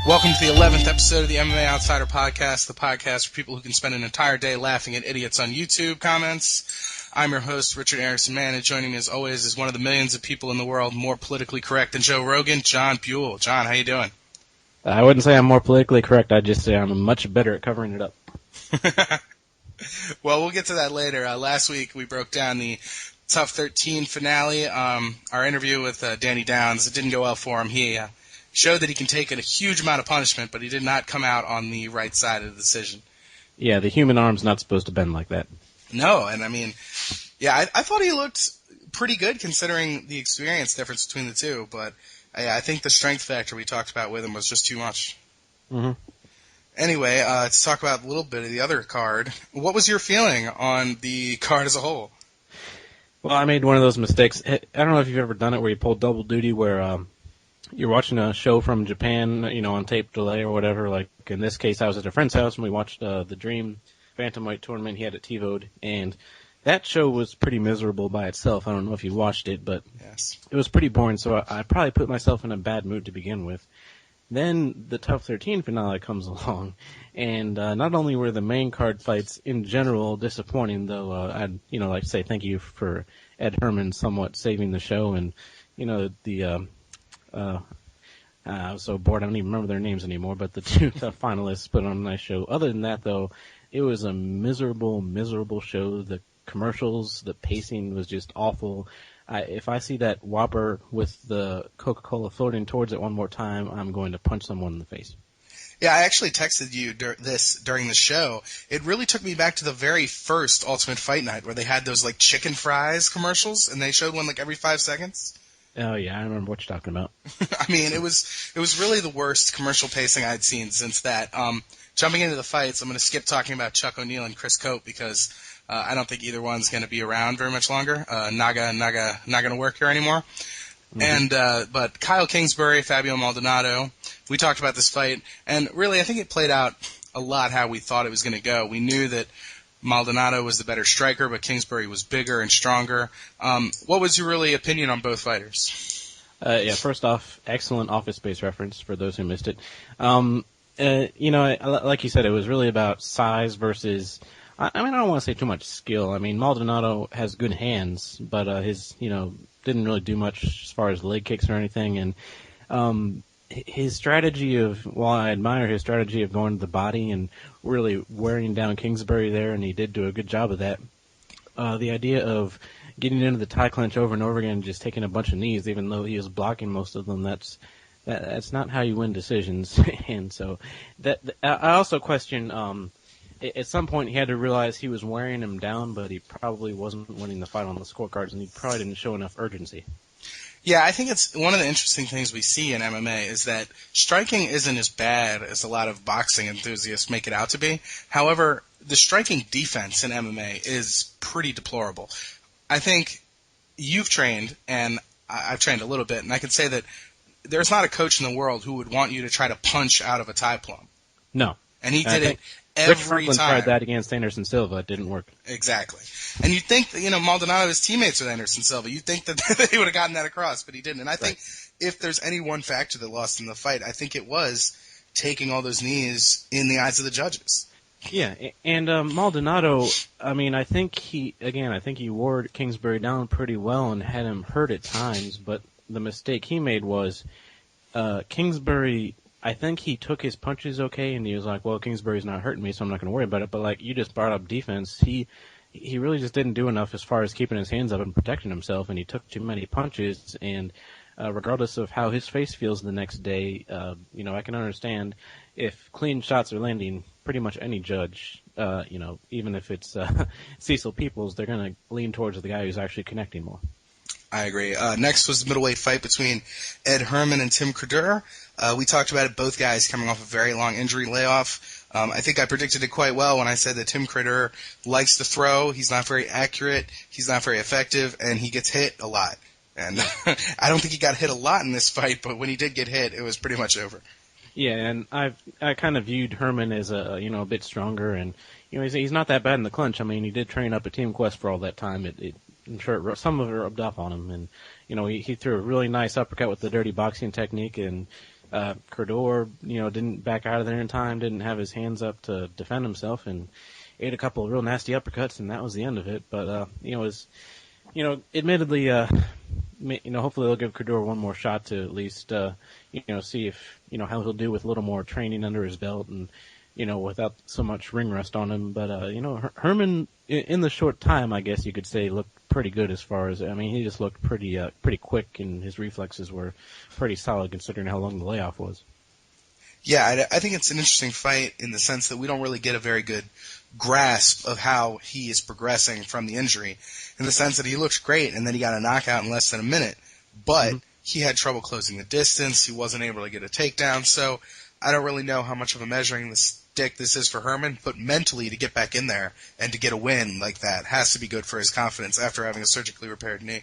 Welcome to the 11th episode of the MMA Outsider Podcast, the podcast for people who can spend an entire day laughing at idiots on YouTube comments. I'm your host, Richard Erickson Mann, and joining me as always is one of the millions of people in the world more politically correct than Joe Rogan, John Buhl. John, how you doing? I wouldn't say I'm more politically correct. I'd just say I'm much better at covering it up. Well, we'll get to that later. Last week we broke down the Tough 13 finale. Our interview with Danny Downs, it didn't go well for him. He showed that he can take a huge amount of punishment, but he did not come out on the right side of the decision. Yeah, the human arm's not supposed to bend like that. No, and I mean, yeah, I thought he looked pretty good considering the experience difference between the two, but I think the strength factor we talked about with him was just too much. Mm-hmm. Anyway, to talk about a little bit of the other card, what was your feeling on the card as a whole? Well, I made one of those mistakes. I don't know if you've ever done it where you pull double duty where you're watching a show from Japan, on tape delay or whatever. Like in this case, I was at a friend's house and we watched the Dream Bantamweight tournament he had at TiVo'd, and that show was pretty miserable by itself. I don't know if you watched it, but yes, it was pretty boring, so I probably put myself in a bad mood to begin with. Then the Tough 13 finale comes along, and not only were the main card fights in general disappointing, though I'd like to say thank you for Ed Herman somewhat saving the show, and I was so bored I don't even remember their names anymore, but the two tough finalists put on a nice show. Other than that, though, it was a miserable, miserable show. The commercials, the pacing was just awful. If I see that Whopper with the Coca-Cola floating towards it one more time, I'm going to punch someone in the face. Yeah, I actually texted you this during the show. It really took me back to the very first Ultimate Fight Night where they had those like chicken fries commercials, and they showed one like every 5 seconds. Oh yeah, I remember what you're talking about. I mean, it was really the worst commercial pacing I'd seen since that. Jumping into the fights, I'm going to skip talking about Chuck O'Neal and Chris Cope because I don't think either one's going to be around very much longer. Naga not going to work here anymore. Mm-hmm. But Kyle Kingsbury, Fabio Maldonado, we talked about this fight, and really I think it played out a lot how we thought it was going to go. We knew that Maldonado was the better striker, but Kingsbury was bigger and stronger. What was your really opinion on both fighters? First off, excellent Office Space reference for those who missed it. Like you said, it was really about size versus. I don't want to say too much skill. I mean, Maldonado has good hands, but his didn't really do much as far as leg kicks or anything, and his strategy while I admire his strategy of going to the body and really wearing down Kingsbury there, and he did do a good job of that, the idea of getting into the tie clinch over and over again and just taking a bunch of knees, even though he was blocking most of them, that's not how you win decisions. And so I also question, at some point he had to realize he was wearing him down, but he probably wasn't winning the fight on the scorecards, and he probably didn't show enough urgency. Yeah, I think it's one of the interesting things we see in MMA is that striking isn't as bad as a lot of boxing enthusiasts make it out to be. However, the striking defense in MMA is pretty deplorable. I think you've trained, and I've trained a little bit, and I can say that there's not a coach in the world who would want you to try to punch out of a tie plum. No. And he did it every Franklin time. Tried that against Anderson Silva. It didn't work. Exactly. And you'd think that, Maldonado was teammates with Anderson Silva. You'd think that they would have gotten that across, but he didn't. And I think if there's any one factor that lost in the fight, I think it was taking all those knees in the eyes of the judges. Yeah, and Maldonado, I think he wore Kingsbury down pretty well and had him hurt at times, but the mistake he made was Kingsbury, I think he took his punches okay, and he was like, well, Kingsbury's not hurting me, so I'm not going to worry about it. But like you just brought up defense, he really just didn't do enough as far as keeping his hands up and protecting himself, and he took too many punches. And regardless of how his face feels the next day, I can understand if clean shots are landing, pretty much any judge, even if it's Cecil Peoples, they're going to lean towards the guy who's actually connecting more. I agree. Next was the middleweight fight between Ed Herman and Tim Credur. We talked about it, both guys coming off a very long injury layoff. I think I predicted it quite well when I said that Tim Credur likes to throw. He's not very accurate. He's not very effective, and he gets hit a lot. And I don't think he got hit a lot in this fight, but when he did get hit, it was pretty much over. Yeah, and I kind of viewed Herman as a bit stronger, and he's not that bad in the clinch. I mean, he did train up at Team Quest for all that time. I'm sure some of it rubbed off on him, and he threw a really nice uppercut with the dirty boxing technique, and Credor, didn't back out of there in time, didn't have his hands up to defend himself, and ate a couple of real nasty uppercuts, and that was the end of it. But admittedly, hopefully they'll give Credor one more shot to at least, see if how he'll do with a little more training under his belt and without so much ring rust on him. But Herman, in the short time, I guess you could say, looked pretty good as far as, he just looked pretty quick, and his reflexes were pretty solid considering how long the layoff was. Yeah, I think it's an interesting fight in the sense that we don't really get a very good grasp of how he is progressing from the injury, in the sense that he looked great and then he got a knockout in less than a minute, but he had trouble closing the distance, he wasn't able to get a takedown, so I don't really know how much of a measuring stick this is for Herman, but mentally to get back in there and to get a win like that has to be good for his confidence after having a surgically repaired knee.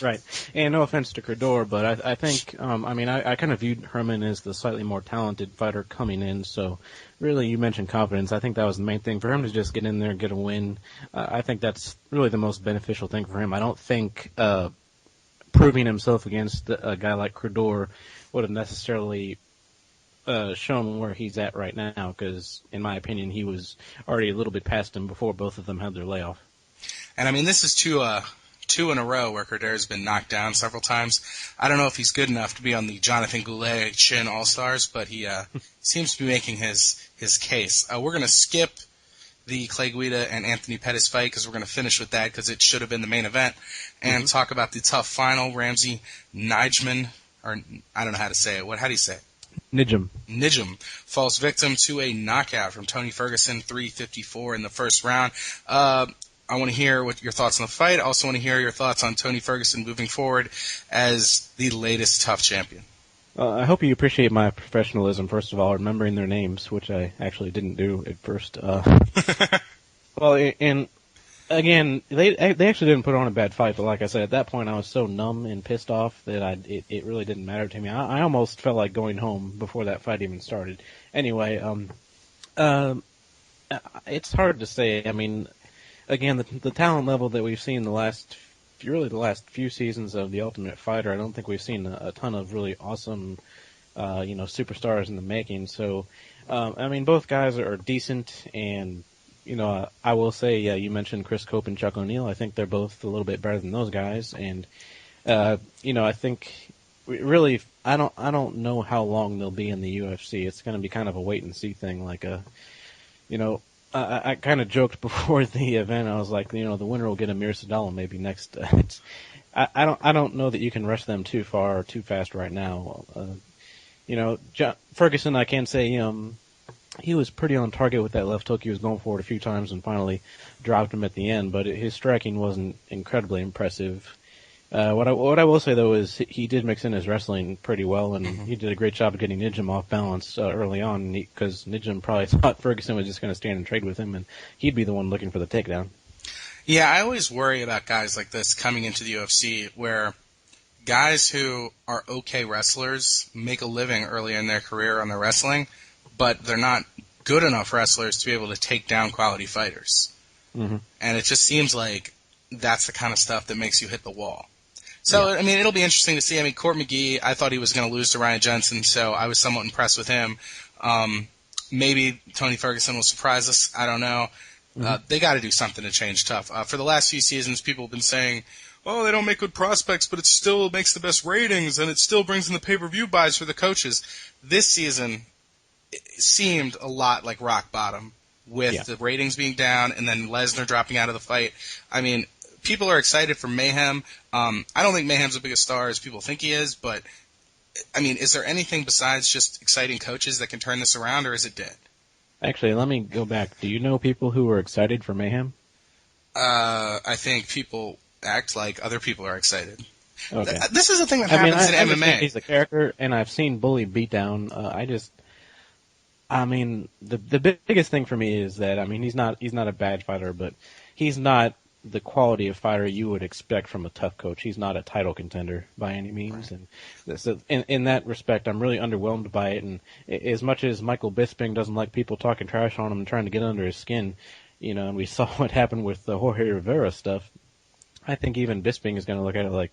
Right. And no offense to Credor, but I think, I kind of viewed Herman as the slightly more talented fighter coming in, so really you mentioned confidence. I think that was the main thing for him, to just get in there and get a win. I think that's really the most beneficial thing for him. I don't think proving himself against a guy like Credor would have necessarily shown where he's at right now, because in my opinion he was already a little bit past him before both of them had their layoff. And this is two in a row where Credor's been knocked down several times. I don't know if he's good enough to be on the Jonathan Goulet Chin All-Stars, but he seems to be making his case. We're going to skip the Clay Guida and Anthony Pettis fight because we're going to finish with that because it should have been the main event, and talk about the tough final. Ramsey Nijman, or I don't know how to say it. How do you say it? Nijm falls victim to a knockout from Tony Ferguson, 3:54 in the first round. I want to hear what your thoughts on the fight. I also want to hear your thoughts on Tony Ferguson moving forward as the latest tough champion. I hope you appreciate my professionalism, first of all, remembering their names, which I actually didn't do at first. Well, and again, they actually didn't put on a bad fight, but like I said, at that point I was so numb and pissed off that it really didn't matter to me. I almost felt like going home before that fight even started. Anyway, it's hard to say. Again, the talent level that we've seen the last few seasons of The Ultimate Fighter, I don't think we've seen a ton of really awesome, superstars in the making. So, both guys are decent, and I will say, you mentioned Chris Cope and Chuck O'Neal. I think they're both a little bit better than those guys, and I think really, I don't know how long they'll be in the UFC. It's going to be kind of a wait and see thing. I kind of joked before the event. I was like, the winner will get Amir Sadallah maybe next. I don't know that you can rush them too far or too fast right now. Ferguson, I can say, he was pretty on target with that left hook. He was going for it a few times and finally dropped him at the end, but his striking wasn't incredibly impressive. What I will say, though, is he did mix in his wrestling pretty well, and he did a great job of getting Nijm off balance early on, because Nijm probably thought Ferguson was just going to stand and trade with him, and he'd be the one looking for the takedown. Yeah, I always worry about guys like this coming into the UFC, where guys who are okay wrestlers make a living early in their career on their wrestling, but they're not good enough wrestlers to be able to take down quality fighters. And it just seems like that's the kind of stuff that makes you hit the wall. So, yeah. It'll be interesting to see. Court McGee, I thought he was going to lose to Ryan Jensen, so I was somewhat impressed with him. Maybe Tony Ferguson will surprise us. I don't know. They got to do something to change tough. For the last few seasons, people have been saying, oh, they don't make good prospects, but it still makes the best ratings, and it still brings in the pay-per-view buys for the coaches. This season, it seemed a lot like rock bottom, with the ratings being down and then Lesnar dropping out of the fight. People are excited for Mayhem. I don't think Mayhem's as big a star as people think he is, but, is there anything besides just exciting coaches that can turn this around, or is it dead? Actually, let me go back. Do you know people who were excited for Mayhem? I think people act like other people are excited. Okay. This is the thing that happens in MMA. He's a character, and I've seen Bully beat down. The biggest thing for me is that, he's not a bad fighter, but he's not the quality of fighter you would expect from a tough coach. He's not a title contender by any means, and so in that respect, I'm really underwhelmed by it. And as much as Michael Bisping doesn't like people talking trash on him and trying to get under his skin, and we saw what happened with the Jorge Rivera stuff, I think even Bisping is going to look at it like,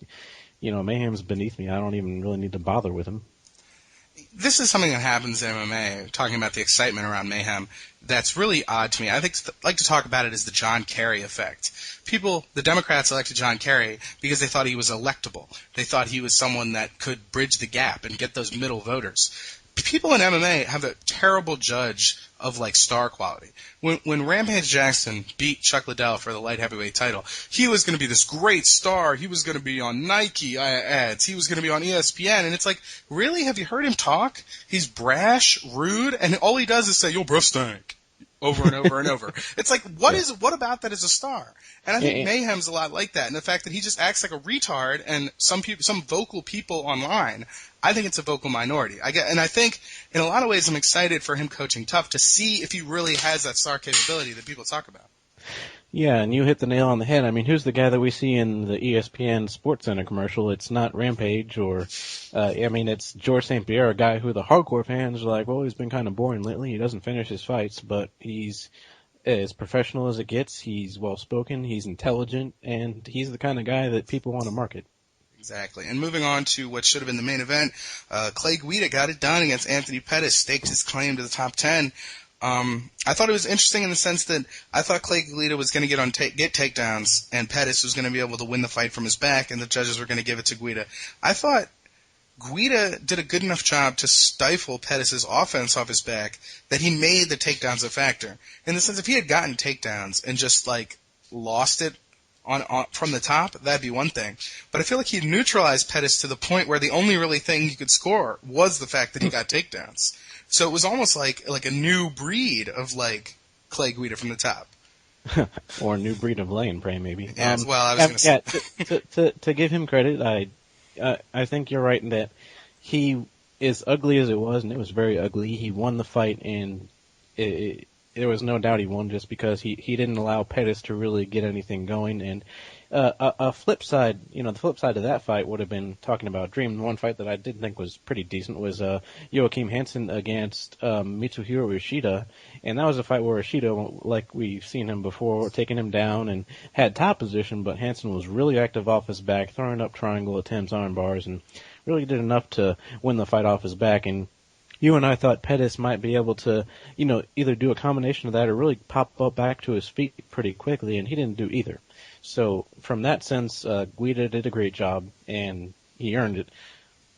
Mayhem's beneath me. I don't even really need to bother with him. This is something that happens in MMA, talking about the excitement around Mayhem, that's really odd to me. I think like to talk about it as the John Kerry effect. The Democrats elected John Kerry because they thought he was electable. They thought he was someone that could bridge the gap and get those middle voters. People in MMA have a terrible judge of like star quality. When Rampage Jackson beat Chuck Liddell for the light heavyweight title, he was going to be this great star. He was going to be on Nike ads. He was going to be on ESPN. And it's like, really? Have you heard him talk? He's brash, rude, and all he does is say, "Yo, bro, stank," over and over and over. It's like, what about that is a star? And I think Mayhem's a lot like that. And the fact that he just acts like a retard, and some vocal people online, I think it's a vocal minority. And I think in a lot of ways I'm excited for him coaching Tough to see if he really has that star capability that people talk about. Yeah, and you hit the nail on the head. I mean, who's the guy that we see in the ESPN Sports Center commercial? It's not Rampage it's George St. Pierre, a guy who the hardcore fans are like, well, he's been kind of boring lately. He doesn't finish his fights, but he's as professional as it gets. He's well-spoken, he's intelligent, and he's the kind of guy that people want to market. Exactly. And moving on to what should have been the main event, Clay Guida got it done against Anthony Pettis, staked his claim to the top 10. I thought it was interesting in the sense that I thought Clay Guida was going to get takedowns, and Pettis was going to be able to win the fight from his back, and the judges were going to give it to Guida. I thought Guida did a good enough job to stifle Pettis' offense off his back that he made the takedowns a factor. In the sense, if he had gotten takedowns and just like lost it on from the top, that'd be one thing. But I feel like he neutralized Pettis to the point where the only really thing he could score was the fact that he got takedowns. So it was almost like a new breed of like Clay Guida from the top. Or a new breed of laying prey, maybe. Yeah, well, I was going to say. To give him credit, I think you're right in that he, as ugly as it was, and it was very ugly, he won the fight, and there was no doubt he won just because he didn't allow Pettis to really get anything going. And a flip side, the flip side of that fight would have been talking about Dream. One fight that I did think was pretty decent was Joachim Hansen against Mitsuhiro Ishida, and that was a fight where Ishida, like we've seen him before, taking him down and had top position, but Hansen was really active off his back, throwing up triangle attempts, arm bars, and really did enough to win the fight off his back. And you and I thought Pettis might be able to, either do a combination of that or really pop up back to his feet pretty quickly, and he didn't do either. So from that sense, Guida did a great job, and he earned it.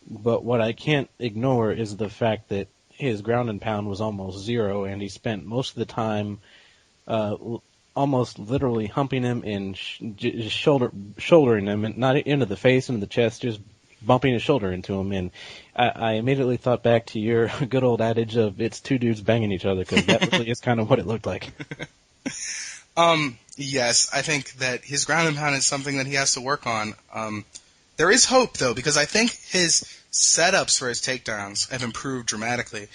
But what I can't ignore is the fact that his ground and pound was almost zero, and he spent most of the time almost literally humping him and shouldering him, and not into the face, into the chest, just bumping his shoulder into him. And I immediately thought back to your good old adage of it's two dudes banging each other, because that really is kind of what it looked like. Yes, I think that his ground and pound is something that he has to work on. There is hope, though, because I think his setups for his takedowns have improved dramatically.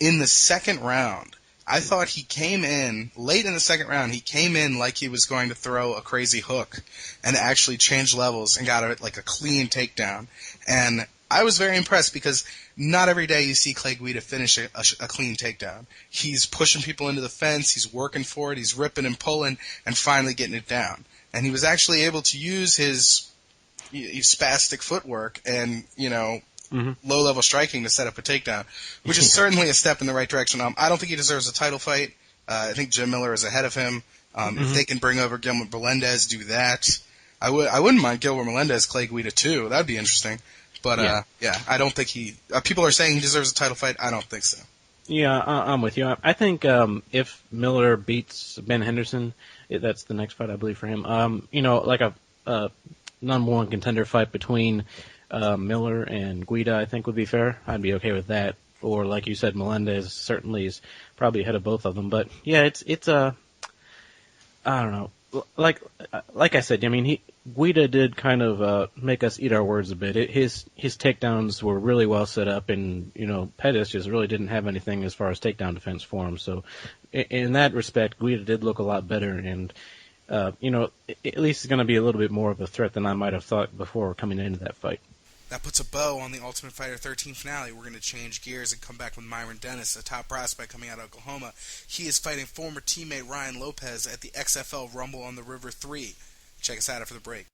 In the second round, I thought he came in, late in the second round, he came in like he was going to throw a crazy hook and actually changed levels and got a clean takedown. And I was very impressed because not every day you see Clay Guida finish a clean takedown. He's pushing people into the fence, he's working for it, he's ripping and pulling, and finally getting it down. And he was actually able to use his spastic footwork and, low-level striking to set up a takedown, which is certainly a step in the right direction. I don't think he deserves a title fight. I think Jim Miller is ahead of him. If they can bring over Gilbert Melendez, do that. I wouldn't mind Gilbert Melendez, Clay Guida, too. That'd be interesting. But, I don't think people are saying he deserves a title fight. I don't think so. Yeah, I'm with you. I think if Miller beats Ben Henderson, that's the next fight, I believe, for him. Like a number one contender fight between Miller and Guida, I think would be fair. I'd be okay with that. Or, like you said, Melendez certainly is probably ahead of both of them. But, yeah, it's I don't know. Like I said, I mean, Guida did kind of make us eat our words a bit. His takedowns were really well set up, and Pettis just really didn't have anything as far as takedown defense for him. So, in that respect, Guida did look a lot better, and at least it's going to be a little bit more of a threat than I might have thought before coming into that fight. That puts a bow on the Ultimate Fighter 13 finale. We're going to change gears and come back with Myron Dennis, a top prospect coming out of Oklahoma. He is fighting former teammate Ryan Lopez at the XFL Rumble on the River 3. Check us out after the break.